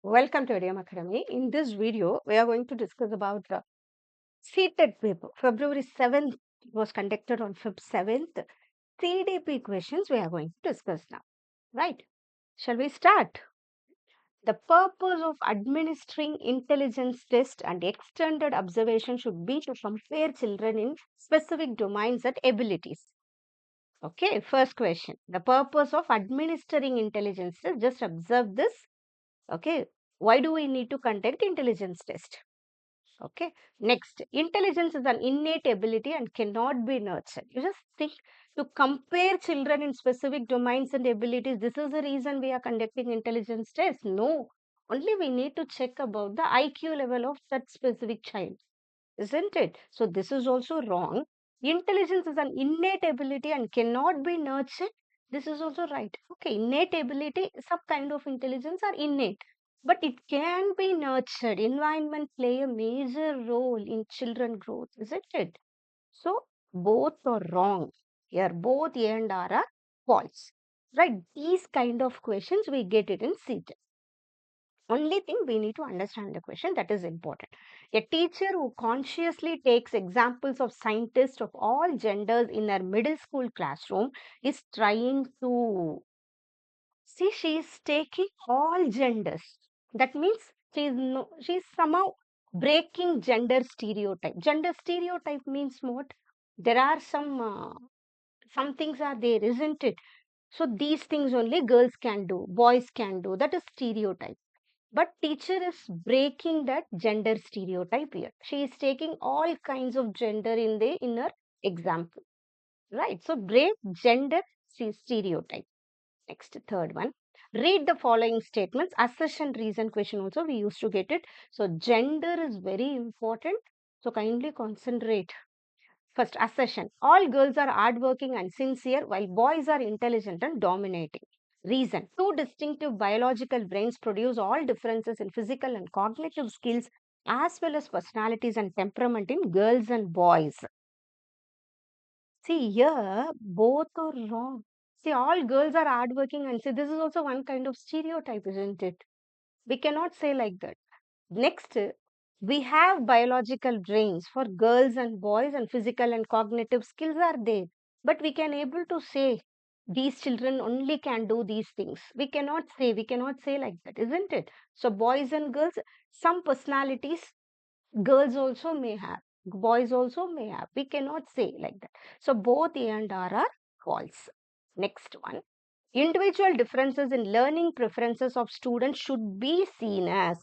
Welcome to Edu-M Academy. In this video, we are going to discuss about the CTET paper. February 7th was conducted on Feb 7th. CDP questions we are going to discuss now. Right? Shall we start? The purpose of administering intelligence test and extended observation should be to compare children in specific domains and abilities. Okay, first question. The purpose of administering intelligence test, just observe this. Okay, why do we need to conduct intelligence test? Okay, next, intelligence is an innate ability and cannot be nurtured. You just think to compare children in specific domains and abilities. This is the reason we are conducting intelligence tests. No, only we need to check about the IQ level of that specific child, isn't it? So this is also wrong. Intelligence is an innate ability and cannot be nurtured. This is also right. Okay, innate ability, some kind of intelligence are innate, but it can be nurtured. Environment play a major role in children growth, isn't it? So both are wrong. Here both A and R are false. Right? These kind of questions we get it in CTET. Only thing we need to understand the question, that is important. A teacher who consciously takes examples of scientists of all genders in her middle school classroom is trying to see, she is taking all genders. That means she is somehow breaking gender stereotype. Gender stereotype means what? There are some things are there, isn't it? So these things only girls can do, boys can do. That is stereotype. But teacher is breaking that gender stereotype here. She is taking all kinds of gender in her example. Right. So break gender stereotype. Next, third one. Read the following statements. Assertion, reason, question also we used to get it. So gender is very important. So kindly concentrate. First, assertion. All girls are hardworking and sincere while boys are intelligent and dominating. Reason. Two distinctive biological brains produce all differences in physical and cognitive skills as well as personalities and temperament in girls and boys. See, here both are wrong. See, all girls are hardworking and see, this is also one kind of stereotype, isn't it? We cannot say like that. Next, we have biological brains for girls and boys, and physical and cognitive skills are there. But we can able to say these children only can do these things. We cannot say like that, isn't it? So boys and girls, some personalities girls also may have, boys also may have. We cannot say like that. So both A and R are false. Next one. Individual differences in learning preferences of students should be seen as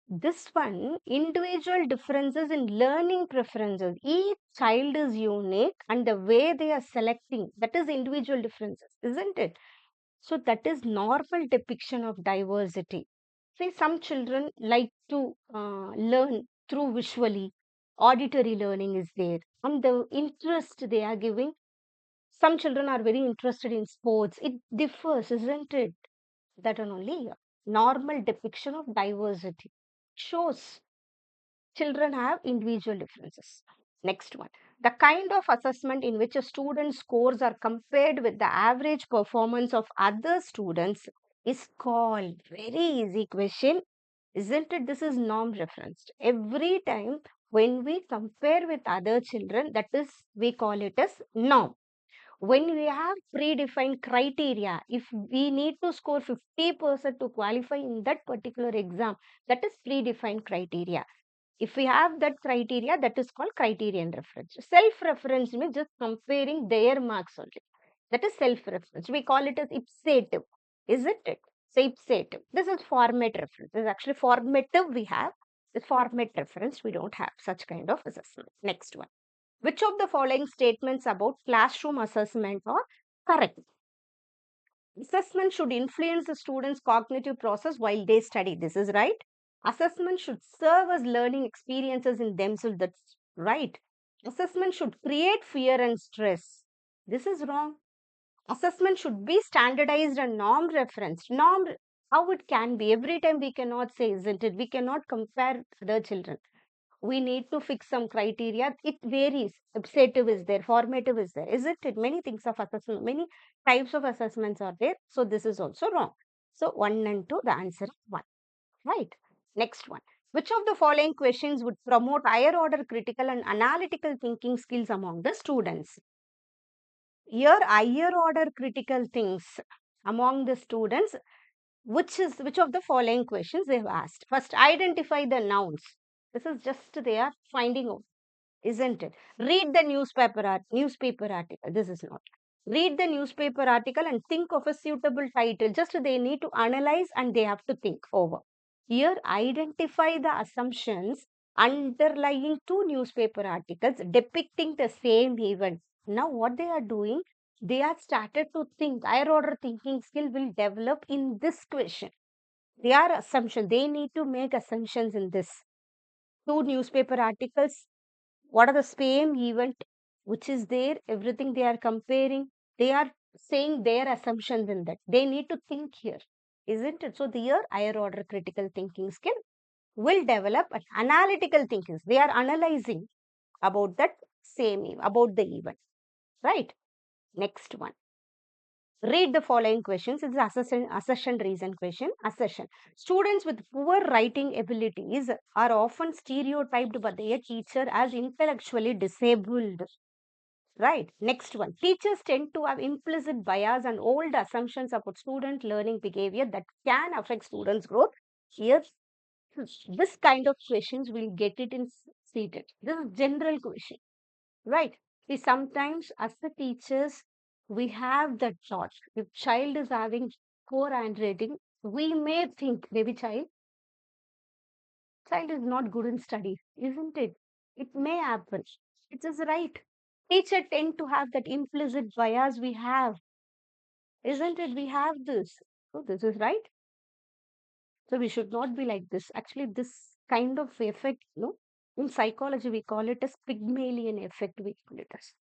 this one. Individual differences in learning preferences. Each child is unique and the way they are selecting, that is individual differences, isn't it? So that is normal depiction of diversity. See, some children like to learn through visually, auditory learning is there, and the interest they are giving. Some children are very interested in sports. It differs, isn't it? That are only normal depiction of diversity. Shows children have individual differences. Next one. The kind of assessment in which a student's scores are compared with the average performance of other students is called, very easy question, isn't it? This is norm referenced. Every time when we compare with other children, that is, we call it as norm. When we have predefined criteria, if we need to score 50% to qualify in that particular exam, that is predefined criteria. If we have that criteria, that is called criterion reference. Self-reference means just comparing their marks only. That is self-reference. We call it as ipsative, isn't it? So ipsative. This is format reference. This is actually formative we have. This format reference, we don't have such kind of assessment. Next one. Which of the following statements about classroom assessment are correct? Assessment should influence the student's cognitive process while they study. This is right. Assessment should serve as learning experiences in themselves. That's right. Assessment should create fear and stress. This is wrong. Assessment should be standardized and norm referenced. Norm, how it can be? Every time we cannot say, isn't it? We cannot compare other children. we need to fix some criteria. It varies. Observative is there, formative is there, isn't it? Many things of assessment, many types of assessments are there. So this is also wrong. So 1 and 2, the answer is 1. Right. Next one. Which of the following questions would promote higher order critical and analytical thinking skills among the students? Here, higher order critical things among the students, which of the following questions they have asked? First, identify the nouns. This is just they are finding out, isn't it? Read the newspaper article. This is not. Read the newspaper article and think of a suitable title. Just they need to analyze and they have to think over. Here, identify the assumptions underlying two newspaper articles depicting the same event. Now, what they are doing, they have started to think. Higher order thinking skill will develop in this question. They are assumptions. They need to make assumptions in this. Two newspaper articles, what are the same event which is there, everything they are comparing, they are saying their assumptions in that. They need to think here, isn't it? So here higher order critical thinking skill will develop an analytical thinking. They are analyzing about that about the event, right? Next one. Read the following questions. It's assertion reason question. Assertion. Students with poor writing abilities are often stereotyped by their teacher as intellectually disabled. Right. Next one. Teachers tend to have implicit bias and old assumptions about student learning behavior that can affect students' growth. Here, this kind of questions we'll get it in CTET. This is general question. Right. See, sometimes as the teachers, we have that thought. If child is having poor handwriting, we may think maybe child is not good in studies, isn't it? It may happen. It is right. Teacher tend to have that implicit bias we have, isn't it? We have this. So this is right. So we should not be like this. Actually, this kind of effect, in psychology we call it as Pygmalion effect. We call it as.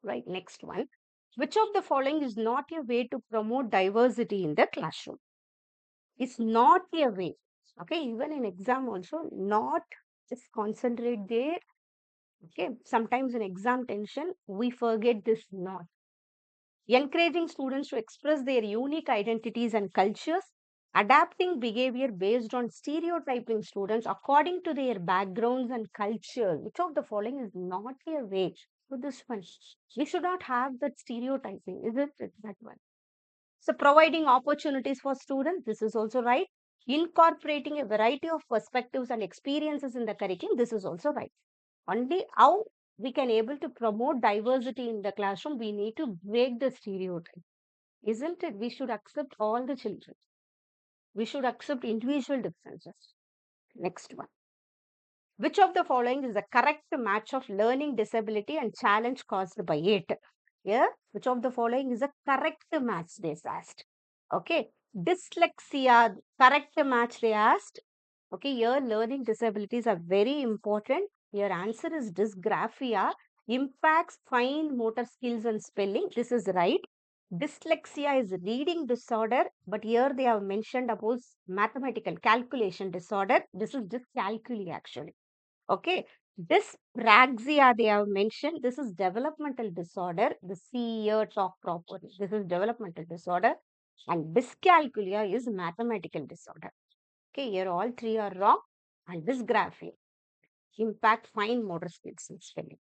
Right, next one. Which of the following is not a way to promote diversity in the classroom? It's not a way. Okay, even in exam also, not just concentrate there. Okay, sometimes in exam tension, we forget this not. Encouraging students to express their unique identities and cultures, adapting behavior based on stereotyping students according to their backgrounds and cultures. Which of the following is not a way? So this one, we should not have that stereotyping, isn't it? That one. So providing opportunities for students, this is also right. Incorporating a variety of perspectives and experiences in the curriculum, this is also right. Only how we can able to promote diversity in the classroom, we need to break the stereotype, isn't it? We should accept all the children. We should accept individual differences. Next one. Which of the following is the correct match of learning disability and challenge caused by it? Here, which of the following is a correct match they asked? Okay. Dyslexia, correct match they asked. Okay, here learning disabilities are very important. Your answer is dysgraphia, impacts fine motor skills and spelling. This is right. Dyslexia is reading disorder, but here they have mentioned about mathematical calculation disorder. This is dyscalculia actually. Okay. Dyspraxia they have mentioned. This is developmental disorder. The C here talk properly. This is developmental disorder. And dyscalculia is mathematical disorder. Okay, here all three are wrong. And dysgraphia, impact fine motor skills and spelling.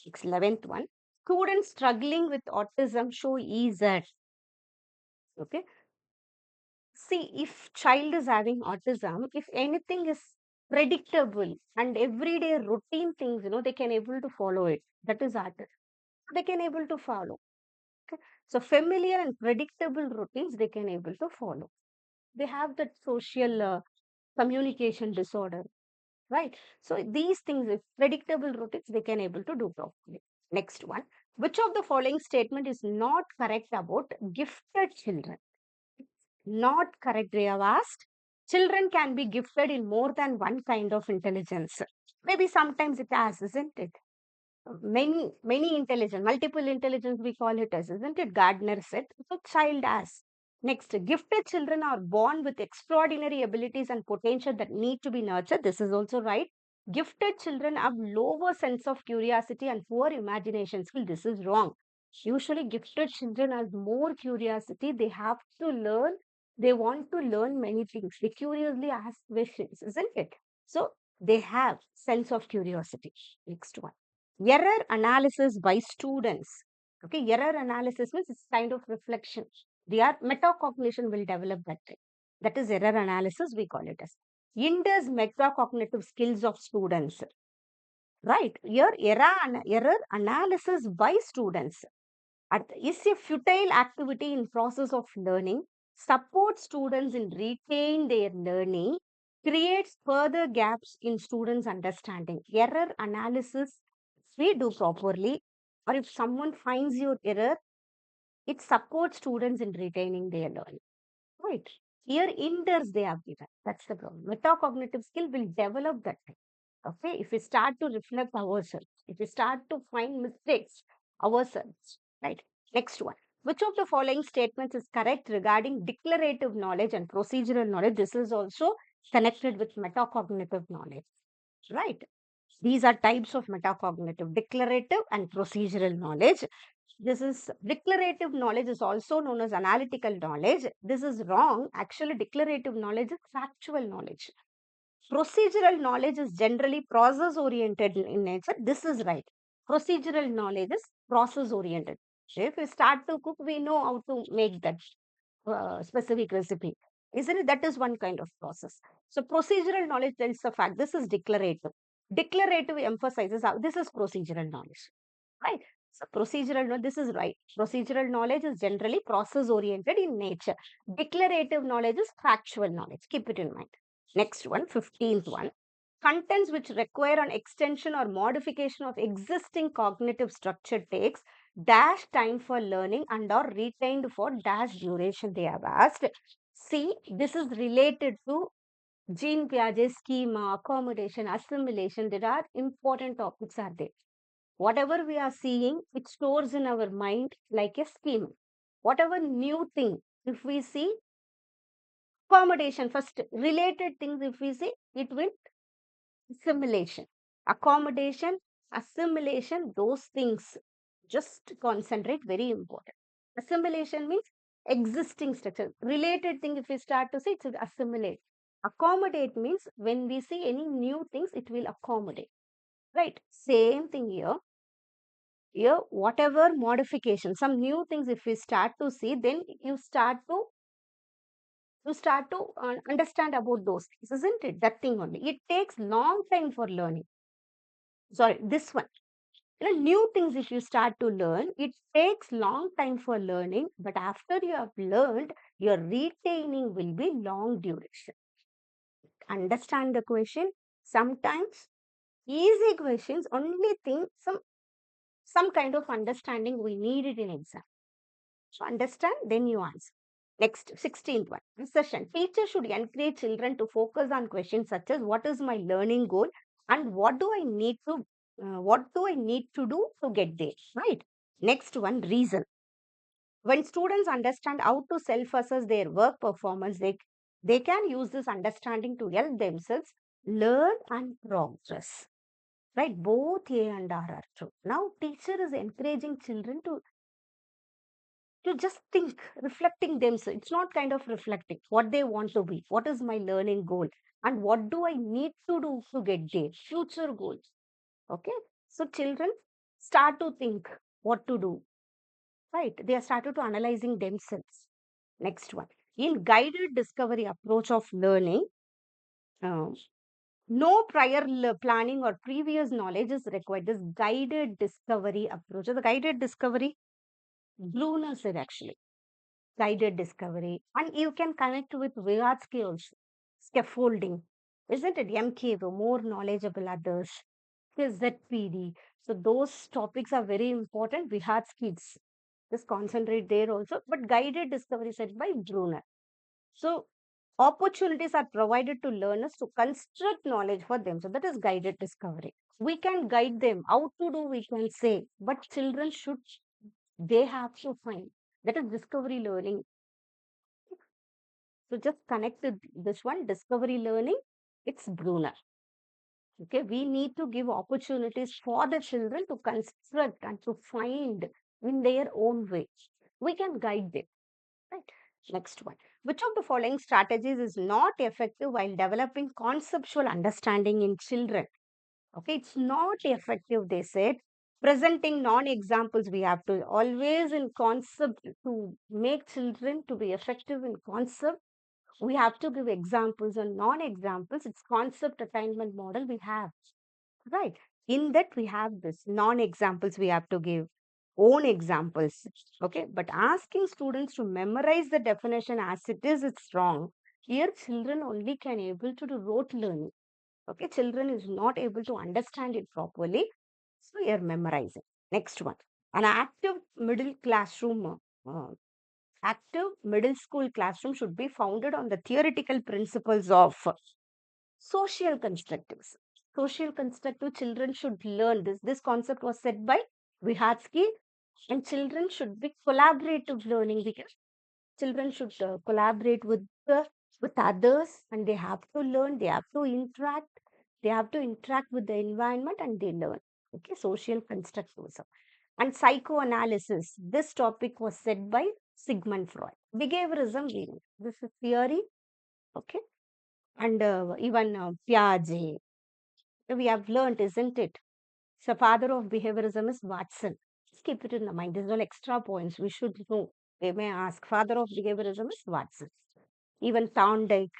11th one. Students struggling with autism show EZ. Okay. See, if child is having autism, if anything is predictable and everyday routine things, they can able to follow it. That is autism. They can able to follow. Okay. So familiar and predictable routines they can able to follow. They have that social communication disorder, right? So these things, if predictable routines, they can able to do properly. Next one. Which of the following statement is not correct about gifted children? Not correct, they have asked. Children can be gifted in more than one kind of intelligence. Maybe sometimes it has, isn't it? Many intelligence, multiple intelligence we call it as, isn't it? Gardner said. So child has. Next, gifted children are born with extraordinary abilities and potential that need to be nurtured. This is also right. Gifted children have lower sense of curiosity and poor imagination skill. This is wrong. Usually, gifted children have more curiosity. They have to learn. They want to learn many things. They curiously ask questions, isn't it? So they have sense of curiosity. Next one. Error analysis by students. Okay, error analysis means it's kind of reflection. Their metacognition will develop that thing. That is error analysis, we call it as. Hinders metacognitive skills of students. Right. Here, error analysis by students is a futile activity in process of learning, supports students in retain their learning, creates further gaps in students' understanding. Error analysis, if we do properly, or if someone finds your error, it supports students in retaining their learning. Right. Here, hinders they have given. That's the problem. Metacognitive skill will develop that thing. Okay. If we start to reflect ourselves, if we start to find mistakes ourselves, right? Next one. Which of the following statements is correct regarding declarative knowledge and procedural knowledge? This is also connected with metacognitive knowledge, right? These are types of metacognitive, declarative and procedural knowledge. This is declarative knowledge is also known as analytical knowledge. This is wrong. Actually, declarative knowledge is factual knowledge. Procedural knowledge is generally process oriented in nature. This is right. Procedural knowledge is process oriented. If we start to cook, we know how to make that specific recipe. Isn't it? That is one kind of process. So procedural knowledge tells the fact. This is declarative. Declarative emphasizes how this is procedural knowledge. Right. So procedural knowledge, this is right. Procedural knowledge is generally process oriented in nature. Declarative knowledge is factual knowledge. Keep it in mind. Next one, 15th one. Contents which require an extension or modification of existing cognitive structure takes dash time for learning and are retained for dash duration, they have asked. See, this is related to Jean Piaget's schema, accommodation, assimilation. There are important topics are there. Whatever we are seeing, it stores in our mind like a scheme. Whatever new thing, if we see, accommodation, first related things, if we see, it will assimilation. Accommodation, assimilation, those things. Just concentrate, very important. Assimilation means existing structure. Related thing, if we start to say, it should assimilate. Accommodate means when we see any new things, it will accommodate. Right? Same thing here. Here, whatever modification, some new things, if we start to see, then you start to understand about those things, isn't it? That thing only. It takes long time for learning. Sorry, this one. New things if you start to learn, it takes long time for learning, but after you have learned, your retaining will be long duration. Understand the question? Sometimes easy questions only think some kind of understanding we need it in exam. So understand, then you answer. Next, 16th one. Session. Teachers should encourage children to focus on questions such as what is my learning goal and what do I need to do to get there, right? Next one, reason. When students understand how to self-assess their work performance, they can use this understanding to help themselves learn and progress. Right? Both A and R are true. Now, teacher is encouraging children to just think, reflecting themselves. It's not kind of reflecting what they want to be, what is my learning goal, and what do I need to do to get there, future goals. Okay, so children start to think what to do, right? They are started to analyzing themselves. Next one, in guided discovery approach of learning, uh, no prior planning or previous knowledge is required. This guided discovery approach, the guided discovery, Bruner said actually guided discovery, and you can connect with Vygotsky also. Scaffolding, isn't it? MKV, more knowledgeable others. ZPD. So those topics are very important. Vygotsky's. Just concentrate there also. But guided discovery said by Bruner. So opportunities are provided to learners to construct knowledge for them. So that is guided discovery. We can guide them. How to do, we can say. But children should, they have to find. That is discovery learning. So just connect with this one, discovery learning, it's Bruner. Okay, we need to give opportunities for the children to construct and to find in their own way. We can guide them. Right. Next one. Which of the following strategies is not effective while developing conceptual understanding in children? Okay, it's not effective, they said. Presenting non-examples, we have to always in concept to make children to be effective in concept. We have to give examples and non-examples. It's concept attainment model we have. Right. In that, we have this non examples we have to give, own examples. Okay. But asking students to memorize the definition as it is, it's wrong. Here, children only can able to do rote learning. Okay. Children is not able to understand it properly. So, you're memorizing. Next one. An uh, active middle school classroom should be founded on the theoretical principles of social constructives. Social constructive children should learn this. This concept was set by Vygotsky, and children should be collaborative learning because children should collaborate with others, and they have to learn. They have to interact. They have to interact with the environment, and they learn. Okay, social constructivism and psychoanalysis. This topic was set by Sigmund Freud. Behaviorism, we know. This is theory. Okay, and even Piaget. We have learned, isn't it? So, father of behaviorism is Watson. Just keep it in the mind. These are all extra points we should know. They may ask, father of behaviorism is Watson. Even Thorndike,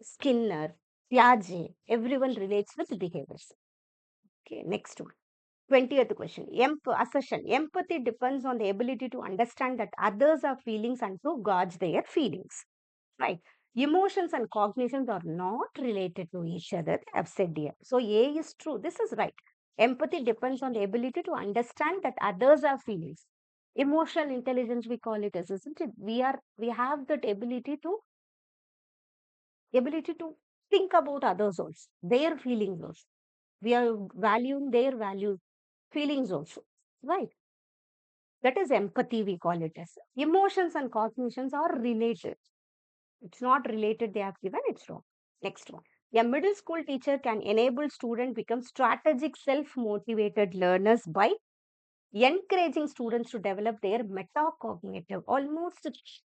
Skinner, Piaget, everyone relates with behaviors. Okay, next one. 20th question. Assertion. Empathy depends on the ability to understand that others are feelings and to gauge their feelings. Right. Emotions and cognitions are not related to each other. I've said here. So A is true. This is right. Empathy depends on the ability to understand that others are feelings. Emotional intelligence, we call it as, isn't it? We have that ability to think about others also, their feelings also. We are valuing their values, feelings also. Right. That is empathy, we call it as. Emotions and cognitions are related. It's not related, they have given, it's wrong. Next one. A middle school teacher can enable students become strategic, self-motivated learners by encouraging students to develop their metacognitive. Almost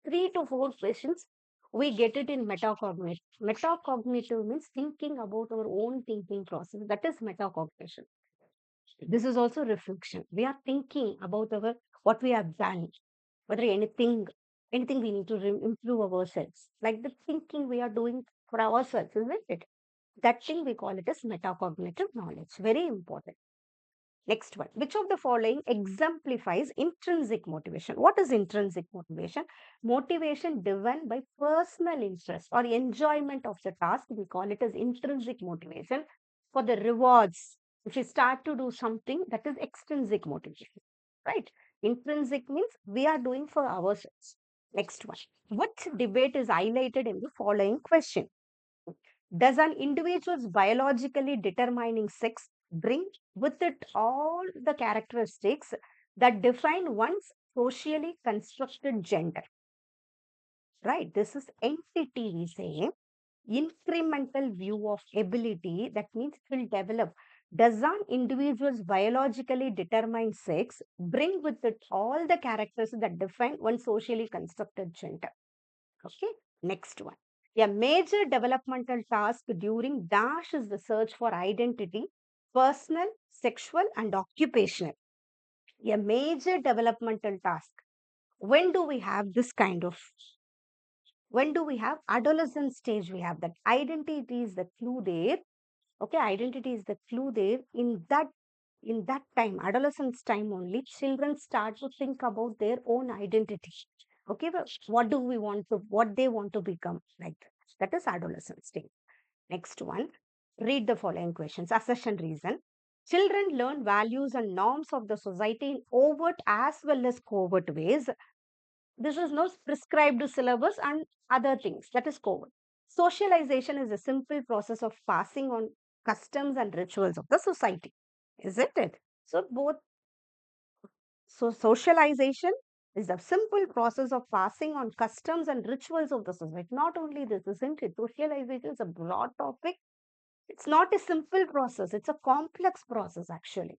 3 to 4 questions we get it in metacognitive. Metacognitive means thinking about our own thinking process. That is metacognition. This is also reflection. We are thinking about our what we have done, whether anything we need to improve ourselves, like the thinking we are doing for ourselves, isn't it? That thing we call it as metacognitive knowledge. Very important. Next one. Which of the following exemplifies intrinsic motivation? What is intrinsic motivation? Motivation driven by personal interest or enjoyment of the task. We call it as intrinsic motivation. For the rewards, if you start to do something, that is extrinsic motivation, right? Intrinsic means we are doing for ourselves. Next one. Which debate is highlighted in the following question? Does an individual's biologically determining sex bring with it all the characteristics that define one's socially constructed gender? Right? This is entity, we say. Incremental view of ability, that means it will develop. Does an individual's biologically determined sex bring with it all the characteristics that define one socially constructed gender? Okay, next one. A major developmental task during DASH is the search for identity, personal, sexual, and occupational. A major developmental task. When do we have this kind of? When do we have adolescent stage? We have that identity is the clue there. Okay, identity is the clue there. In that time, adolescence time only, children start to think about their own identity. Okay, well, what they want to become, like that. That is adolescence stage. Next one, read the following questions. Assertion reason. Children learn values and norms of the society in overt as well as covert ways. This is no prescribed syllabus and other things. That is covert. Socialization is a simple process of passing on customs and rituals of the society. Isn't it? So both socialization is a simple process of passing on customs and rituals of the society. Not only this, isn't it? Socialization is a broad topic. It's not a simple process, it's a complex process actually.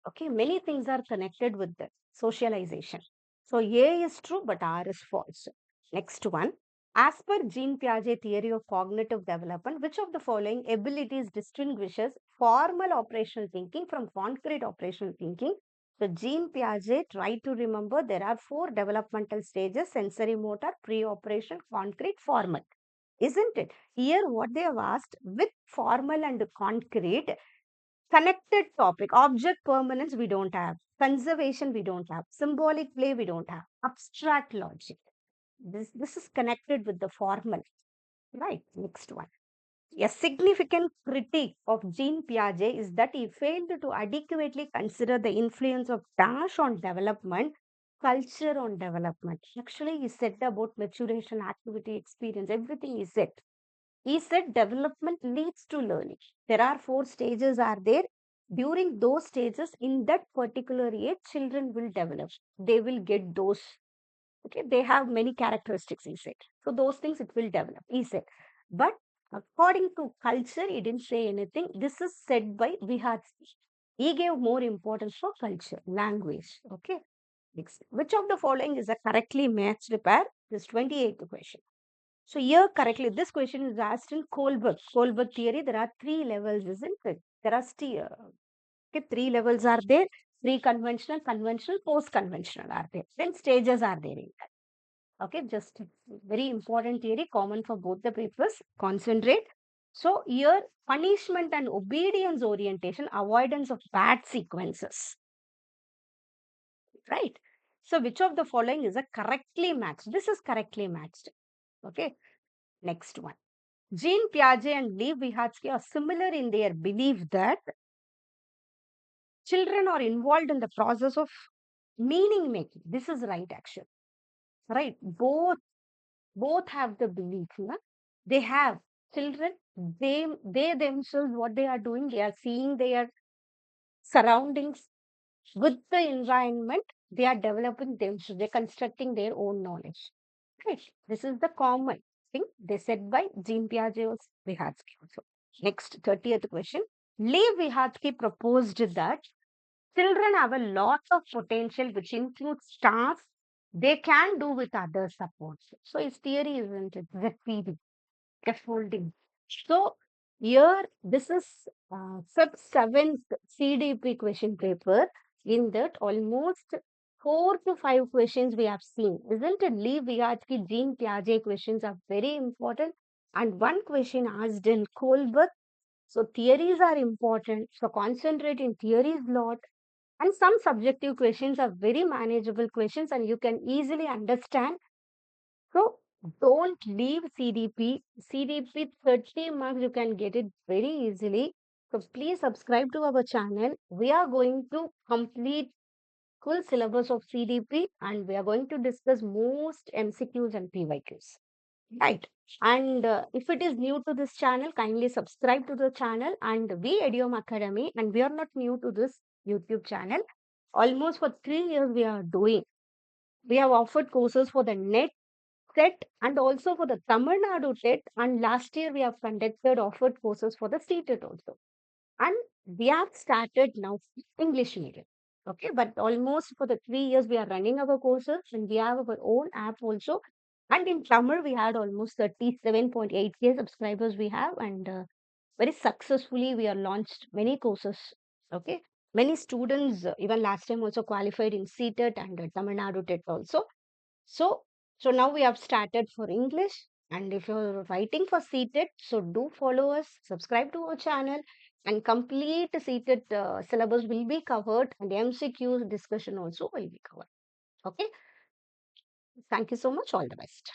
Okay, many things are connected with the socialization. So A is true, but R is false. Next one. As per Jean Piaget theory of cognitive development, which of the following abilities distinguishes formal operational thinking from concrete operational thinking? So Jean Piaget, try to remember there are four developmental stages: sensory motor, pre-operation, concrete, formal. Isn't it? Here what they have asked, with formal and concrete, connected topic, object permanence we don't have, conservation we don't have, symbolic play we don't have, abstract logic. This is connected with the formal, right? Next one. A significant critique of Jean Piaget is that he failed to adequately consider the influence of dash on development, culture on development. Actually, he said about maturation, activity, experience, everything he said. He said development leads to learning. There are four stages are there. During those stages, in that particular age, children will develop. They will get those. Okay, they have many characteristics, he said. So those things it will develop, he said. But according to culture, he didn't say anything. This is said by Vygotsky. He gave more importance for culture, language. Okay. Next. Which of the following is a correctly matched pair? This 28th question. So here correctly, this question is asked in Kohlberg. Kohlberg theory, there are three levels, isn't it? There are okay, three levels are there. Pre-conventional, conventional, post-conventional are there. Then stages are there in that. Okay, just very important theory, common for both the papers. Concentrate. So here, punishment and obedience orientation, avoidance of bad sequences. Right? So which of the following is a correctly matched? This is correctly matched. Okay. Next one. Jean Piaget and Lev Vygotsky are similar in their belief that children are involved in the process of meaning making. This is right action. Right? Both have the belief. Na? They have children, they themselves, what they are doing, they are seeing their surroundings with the environment, they are developing themselves, they're constructing their own knowledge. Right. This is the common thing they said by Jean Piaget or Vygotsky also. Next, 30th question. Lev Vygotsky proposed that children have a lot of potential which includes tasks they can do with other supports. So his theory isn't it? FEB, scaffolding. So here this is FEB 7th CDP question paper. In that almost 4 to 5 questions we have seen. Isn't it? Lev Vygotsky, Jean Piaget questions are very important. And one question asked in Kohlberg. So theories are important. So concentrate in theories lot. And some subjective questions are very manageable questions and you can easily understand. So don't leave CDP. CDP 30 marks, you can get it very easily. So please subscribe to our channel. We are going to complete full syllabus of CDP and we are going to discuss most MCQs and PYQs. Right. And if it is new to this channel, kindly subscribe to the channel and we Edu-M Academy, and we are not new to this YouTube channel. Almost for 3 years we are doing. We have offered courses for the NET, TET and also for the Tamil Nadu TET, and last year we have conducted offered courses for the CTET also. And we have started now English medium. Okay, but almost for the 3 years we are running our courses and we have our own app also. And in Tamil we had almost 37.8K subscribers we have, and very successfully we are launched many courses. Okay, many students even last time also qualified in CTET and Tamil Nadu TET also. So, so now we have started for English. And if you're writing for CTET, so do follow us, subscribe to our channel, and complete CTET syllabus will be covered, and MCQ discussion also will be covered. Okay. Thank you so much. All the best.